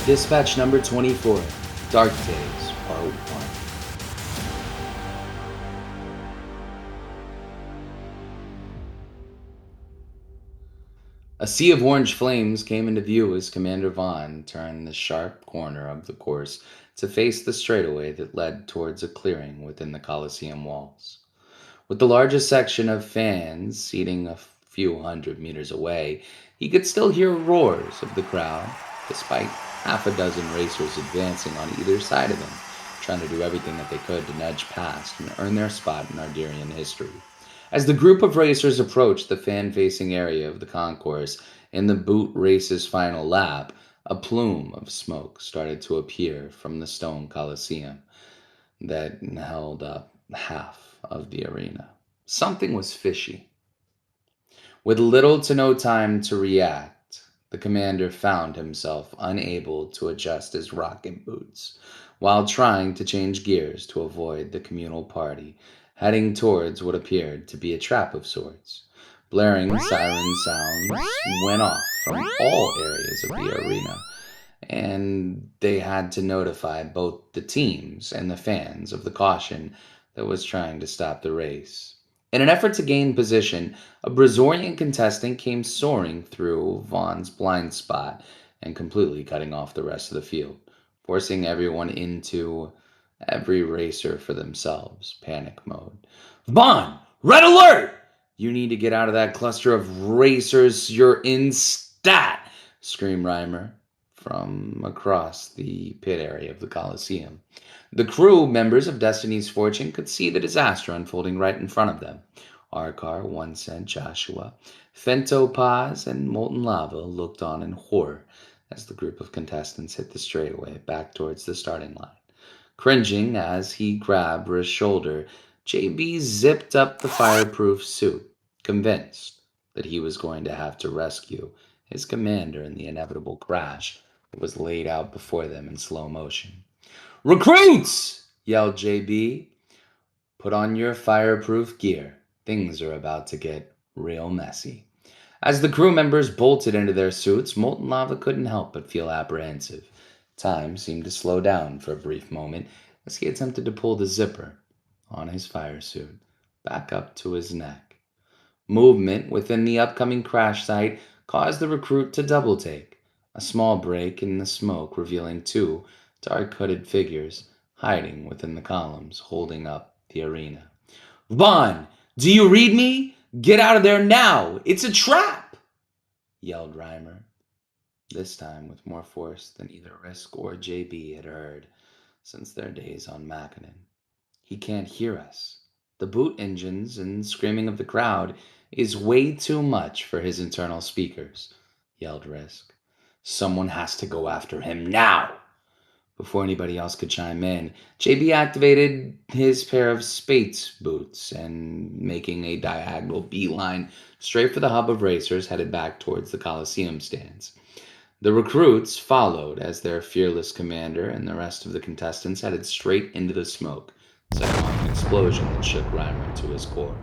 Dispatch number 24, Dark Days, Part 1. A sea of orange flames came into view as Commander Vaughn turned the sharp corner of the course to face the straightaway that led towards a clearing within the Coliseum walls. With the largest section of fans seating a few hundred meters away, he could still hear roars of the crowd, despite half a dozen racers advancing on either side of him, trying to do everything that they could to nudge past and earn their spot in Arderian history. As the group of racers approached the fan-facing area of the concourse in the boot race's final lap, a plume of smoke started to appear from the stone Coliseum that held up half of the arena. Something was fishy. With little to no time to react, the commander found himself unable to adjust his rocket boots while trying to change gears to avoid the communal party heading towards what appeared to be a trap of sorts. Blaring siren sounds went off from all areas of the arena, and they had to notify both the teams and the fans of the caution that was trying to stop the race. In an effort to gain position, a Brazorian contestant came soaring through Vaughn's blind spot and completely cutting off the rest of the field, forcing everyone into every racer for themselves panic mode. Vaughn, red alert! You need to get out of that cluster of racers. You're in stat! Screamed Reimer from across the pit area of the Coliseum. The crew members of Destiny's Fortune could see the disaster unfolding right in front of them. Arkar, One Cent, Joshua, Fento Paz, and Molten Lava looked on in horror as the group of contestants hit the straightaway back towards the starting line. Cringing as he grabbed Risk's shoulder, JB zipped up the fireproof suit, convinced that he was going to have to rescue his commander in the inevitable crash that was laid out before them in slow motion. Recruits! Yelled JB. Put on your fireproof gear. Things are about to get real messy. As the crew members bolted into their suits, Molten Lava couldn't help but feel apprehensive. Time seemed to slow down for a brief moment as he attempted to pull the zipper on his fire suit back up to his neck. Movement within the upcoming crash site caused the recruit to double-take, a small break in the smoke revealing two dark-hooded figures hiding within the columns holding up the arena. Vaughn, do you read me? Get out of there now! It's a trap! Yelled Reimer, this time with more force than either Risk or JB had heard since their days on Mackinnon. He can't hear us. The boot engines and screaming of the crowd is way too much for his internal speakers, yelled Risk. Someone has to go after him now! Before anybody else could chime in, JB activated his pair of Spates boots and, making a diagonal beeline straight for the hub of racers headed back towards the Coliseum stands. The recruits followed as their fearless commander and the rest of the contestants headed straight into the smoke, setting off an explosion that shook Reimer to his core.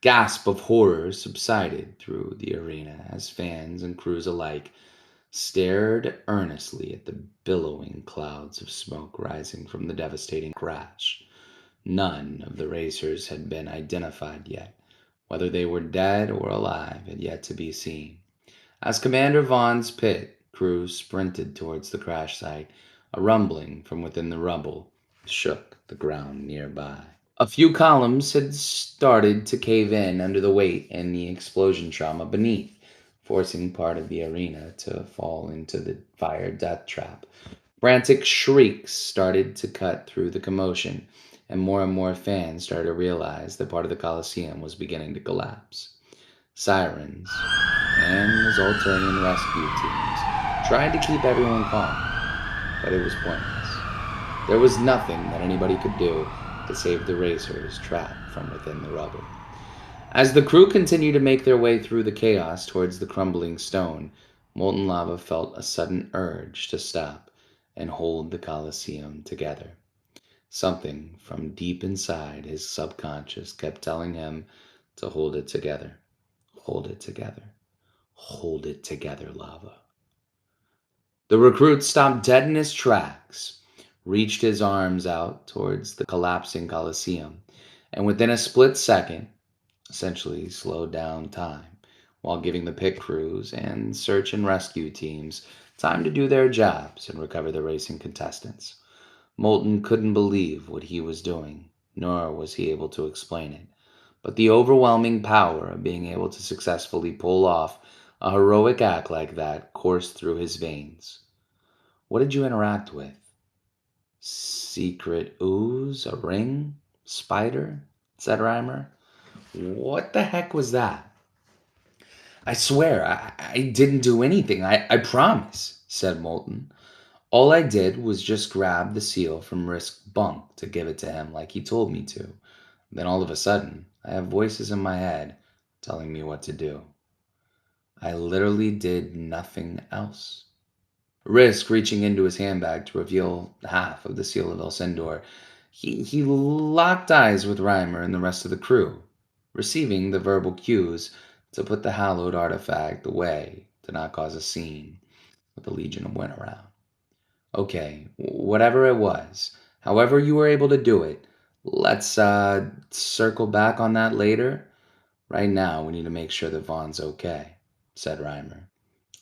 Gasp of horror subsided through the arena as fans and crews alike stared earnestly at the billowing clouds of smoke rising from the devastating crash. None of the racers had been identified yet. Whether they were dead or alive had yet to be seen. As Commander Vaughn's pit crew sprinted towards the crash site, a rumbling from within the rubble shook the ground nearby. A few columns had started to cave in under the weight and the explosion trauma beneath, forcing part of the arena to fall into the fire death trap. Frantic shrieks started to cut through the commotion, and more fans started to realize that part of the Coliseum was beginning to collapse. Sirens and the Zoltarian rescue teams tried to keep everyone calm, but it was pointless. There was nothing that anybody could do to save the racers trapped from within the rubble. As the crew continued to make their way through the chaos towards the crumbling stone, Molten Lava felt a sudden urge to stop and hold the Coliseum together. Something from deep inside his subconscious kept telling him to hold it together. Hold it together. Hold it together, lava. The recruit stopped dead in his tracks, reached his arms out towards the collapsing Colosseum, and within a split second, essentially slowed down time, while giving the pit crews and search and rescue teams time to do their jobs and recover the racing contestants. Moulton couldn't believe what he was doing, nor was he able to explain it. But the overwhelming power of being able to successfully pull off a heroic act like that coursed through his veins. What did you interact with? Secret ooze? A ring? Spider? Said Reimer. What the heck was that? I swear, I didn't do anything. I promise, said Moulton. All I did was just grab the seal from Risk's bunk to give it to him like he told me to. Then all of a sudden, I have voices in my head telling me what to do. I literally did nothing else. Risk reaching into his handbag to reveal half of the seal of Elsendor, he locked eyes with Reimer and the rest of the crew, receiving the verbal cues to put the hallowed artifact away to not cause a scene with the Legion of Wind around. Okay, whatever it was, however you were able to do it, let's circle back on that later. Right now, we need to make sure that Vaughn's okay, said Reimer,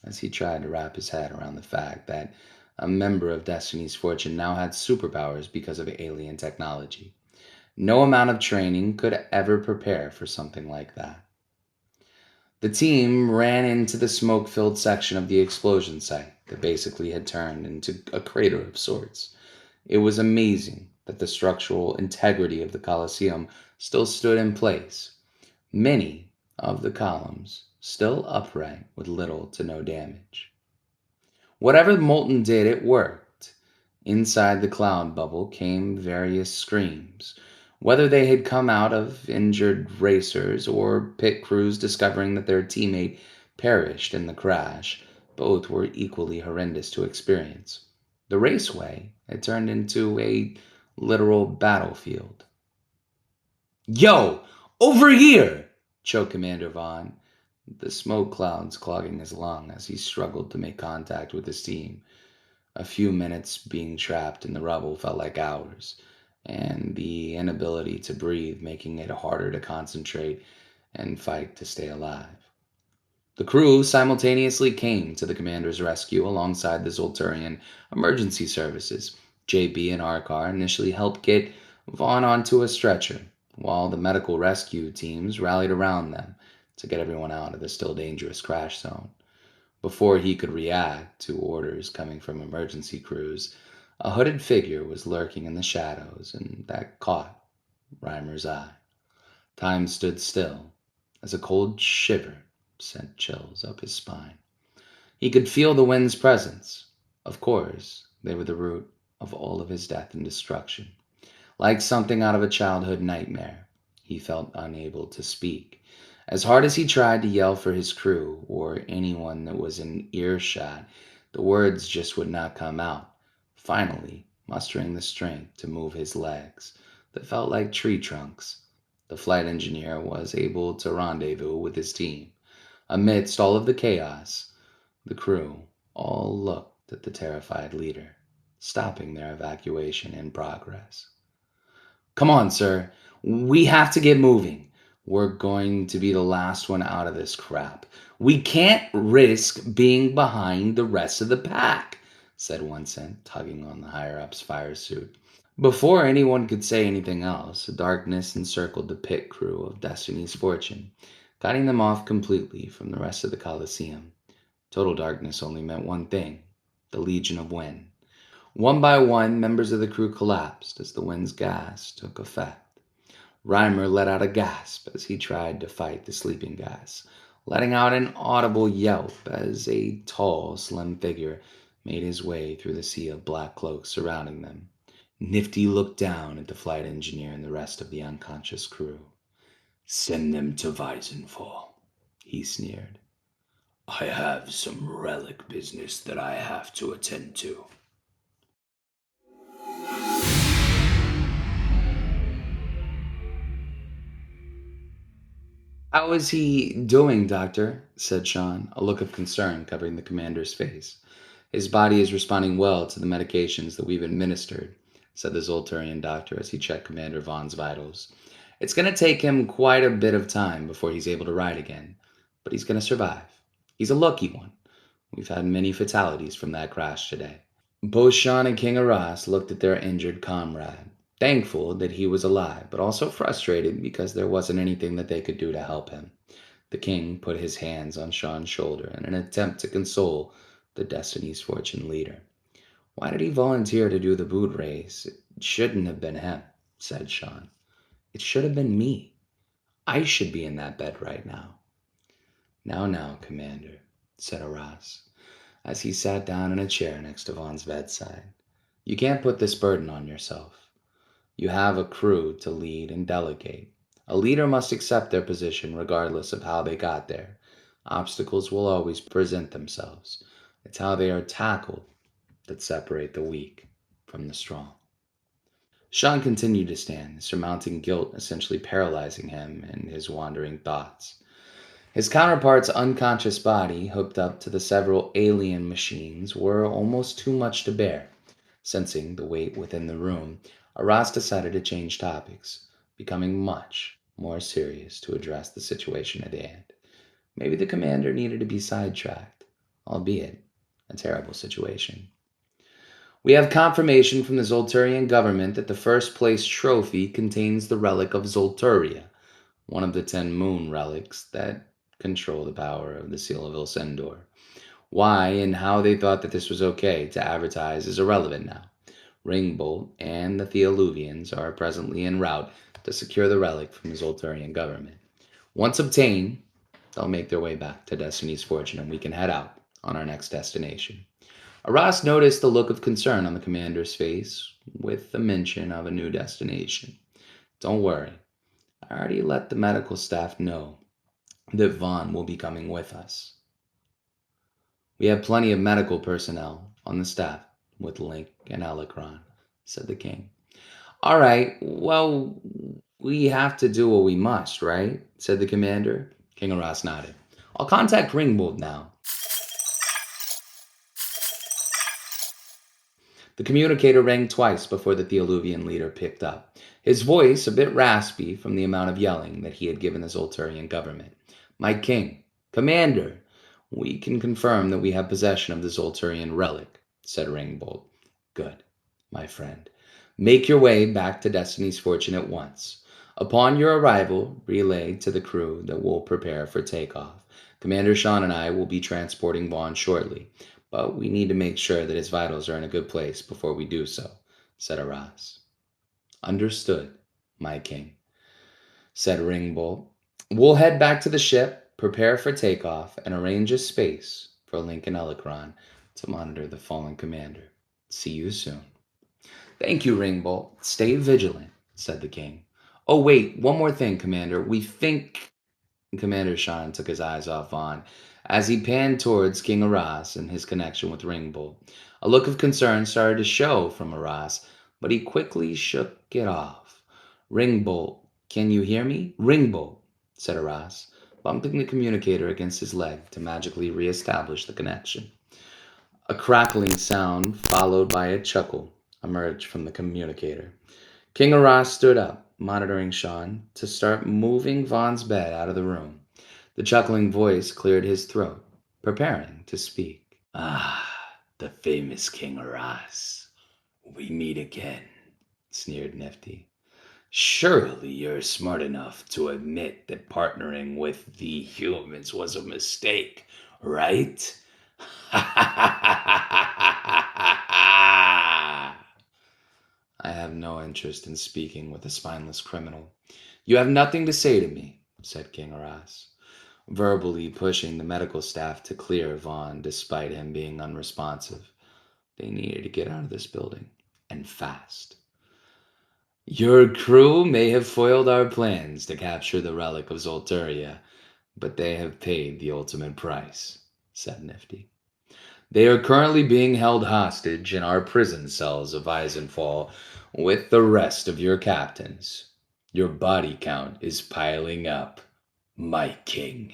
as he tried to wrap his head around the fact that a member of Destiny's Fortune now had superpowers because of alien technology. No amount of training could ever prepare for something like that. The team ran into the smoke-filled section of the explosion site that basically had turned into a crater of sorts. It was amazing that the structural integrity of the Colosseum still stood in place. Many of the columns still upright with little to no damage. Whatever Moulton did, it worked. Inside the cloud bubble came various screams, whether they had come out of injured racers or pit crews discovering that their teammate perished in the crash. Both were equally horrendous to experience. The raceway had turned into a literal battlefield. Yo, over here! Choked Commander Vaughn, the smoke clouds clogging his lung as he struggled to make contact with his team. A few minutes being trapped in the rubble felt like hours, and the inability to breathe making it harder to concentrate and fight to stay alive. The crew simultaneously came to the commander's rescue alongside the Zolturian emergency services. JB and Arkar initially helped get Vaughn onto a stretcher, while the medical rescue teams rallied around them to get everyone out of the still dangerous crash zone. Before he could react to orders coming from emergency crews, a hooded figure was lurking in the shadows, and that caught Reimer's eye. Time stood still as a cold shiver sent chills up his spine. He could feel the wind's presence. Of course, they were the root of all of his death and destruction. Like something out of a childhood nightmare, he felt unable to speak. As hard as he tried to yell for his crew or anyone that was in earshot, the words just would not come out. Finally, mustering the strength to move his legs that felt like tree trunks, the flight engineer was able to rendezvous with his team. Amidst all of the chaos, the crew all looked at the terrified leader, stopping their evacuation in progress. Come on, sir. We have to get moving. We're going to be the last one out of this crap. We can't risk being behind the rest of the pack, said Winston, tugging on the higher-up's fire suit. Before anyone could say anything else, darkness encircled the pit crew of Destiny's Fortune, cutting them off completely from the rest of the Colosseum. Total darkness only meant one thing: the Legion of Wind. One by one, members of the crew collapsed as the wind's gas took effect. Reimer let out a gasp as he tried to fight the sleeping gas, letting out an audible yelp as a tall, slim figure made his way through the sea of black cloaks surrounding them. Nifty looked down at the flight engineer and the rest of the unconscious crew. "Send them to Weisenfall," he sneered. "I have some relic business that I have to attend to." "How is he doing, doctor?" said Sean, a look of concern covering the commander's face. "His body is responding well to the medications that we've administered," said the Zolturian doctor as he checked Commander Vaughn's vitals. "It's going to take him quite a bit of time before he's able to ride again, but he's going to survive. He's a lucky one. We've had many fatalities from that crash today." Both Sean and King Arras looked at their injured comrade, thankful that he was alive, but also frustrated because there wasn't anything that they could do to help him. The king put his hands on Sean's shoulder in an attempt to console the Destiny's Fortune leader. "Why did he volunteer to do the boot race? It shouldn't have been him," said Sean. "It should have been me. I should be in that bed right now." Now, Commander," said Arras, as he sat down in a chair next to Vaughn's bedside. "You can't put this burden on yourself. You have a crew to lead and delegate. A leader must accept their position regardless of how they got there. Obstacles will always present themselves. It's how they are tackled that separate the weak from the strong." Sean continued to stand, surmounting guilt essentially paralyzing him in his wandering thoughts. His counterpart's unconscious body, hooked up to the several alien machines, were almost too much to bear. Sensing the weight within the room, Arras decided to change topics, becoming much more serious to address the situation at hand. Maybe the commander needed to be sidetracked, albeit a terrible situation. "We have confirmation from the Zolturian government that the first place trophy contains the relic of Zolturia, one of the 10 moon relics that control the power of the Seal of Ilsendor. Why and how they thought that this was okay to advertise is irrelevant now. Ringbolt and the Theoluvians are presently en route to secure the relic from the Zolturian government. Once obtained, they'll make their way back to Destiny's Fortune and we can head out on our next destination." Arras noticed the look of concern on the commander's face with the mention of a new destination. "Don't worry. I already let the medical staff know that Vaughn will be coming with us. We have plenty of medical personnel on the staff with Link and Elecron," said the king. "All right, well, we have to do what we must, right?" said the commander. King Arras nodded. "I'll contact Ringbolt now." The communicator rang twice before the Theoluvian leader picked up, his voice a bit raspy from the amount of yelling that he had given the Zolturian government. "My king, commander, we can confirm that we have possession of the Zolturian relic," said Ringbolt. "Good, my friend. Make your way back to Destiny's Fortune at once. Upon your arrival, relay to the crew that we'll prepare for takeoff. Commander Sean and I will be transporting Vaughn shortly, but we need to make sure that his vitals are in a good place before we do so," said Arras. "Understood, my king," said Ringbolt. "We'll head back to the ship, prepare for takeoff, and arrange a space for Link and Elecron to monitor the fallen commander. See you soon." "Thank you, Ringbolt. Stay vigilant," said the king. "Oh, wait, one more thing, Commander. We think—" Commander Sean took his eyes off Vaughn as he panned towards King Arras and his connection with Ringbolt. A look of concern started to show from Arras, but he quickly shook it off. "Ringbolt, can you hear me? Ringbolt," said Arras, bumping the communicator against his leg to magically re-establish the connection. A crackling sound, followed by a chuckle, emerged from the communicator. King Arras stood up, monitoring Sean, to start moving Vaughn's bed out of the room. The chuckling voice cleared his throat, preparing to speak. "Ah, the famous King Arras. We meet again," sneered Nifty. "Surely you're smart enough to admit that partnering with the humans was a mistake, right?" "I have no interest in speaking with a spineless criminal. You have nothing to say to me," said King Arras, verbally pushing the medical staff to clear Vaughn despite him being unresponsive. They needed to get out of this building, and fast. "Your crew may have foiled our plans to capture the relic of Zolturia, but they have paid the ultimate price," said Nifty. "They are currently being held hostage in our prison cells of Eisenfall with the rest of your captains. Your body count is piling up." my king.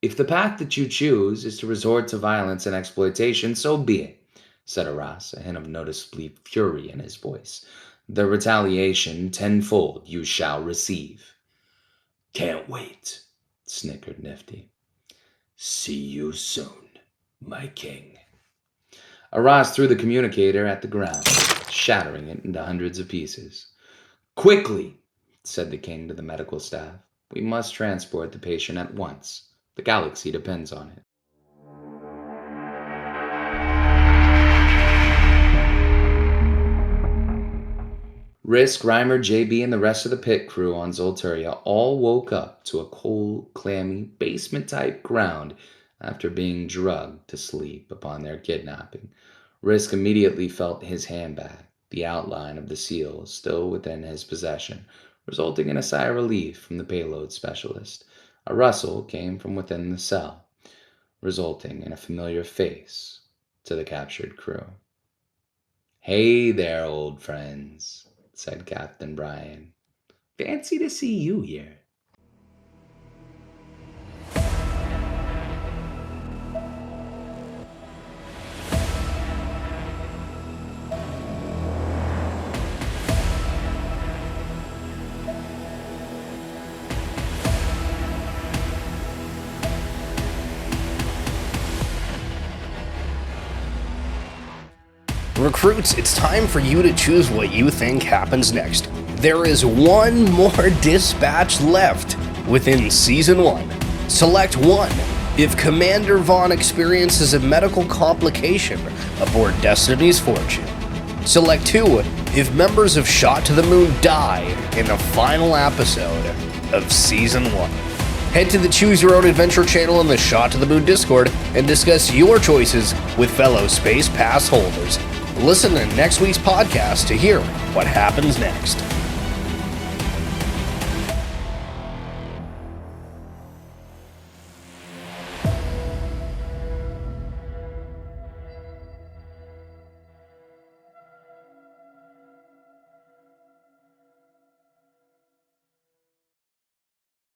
If the path that you choose is to resort to violence and exploitation, so be it, said Aras, a hint of noticeably fury in his voice. The retaliation tenfold you shall receive. Can't wait, snickered Nifty. See you soon, my king. Aras threw the communicator at the ground, shattering it into hundreds of pieces. Quickly, said the king to the medical staff. We must transport the patient at once. The galaxy depends on it. Risk, Reimer, JB, and the rest of the pit crew on Zolteria all woke up to a cold, clammy, basement-type ground after being drugged to sleep upon their kidnapping. Risk immediately felt his hand back, the outline of the seal still within his possession, resulting in a sigh of relief from the payload specialist. A rustle came from within the cell, resulting in a familiar face to the captured crew. Hey there, old friends, said Captain Brian. Fancy to see you here. Recruits, it's time for you to choose what you think happens next. There is one more dispatch left within Season 1. Select 1 if Commander Vaughn experiences a medical complication aboard Destiny's Fortune. Select 2 if members of Shot to the Moon die in the final episode of Season 1. Head to the Choose Your Own Adventure channel in the Shot to the Moon Discord and discuss your choices with fellow Space Pass holders. Listen to next week's podcast to hear what happens next.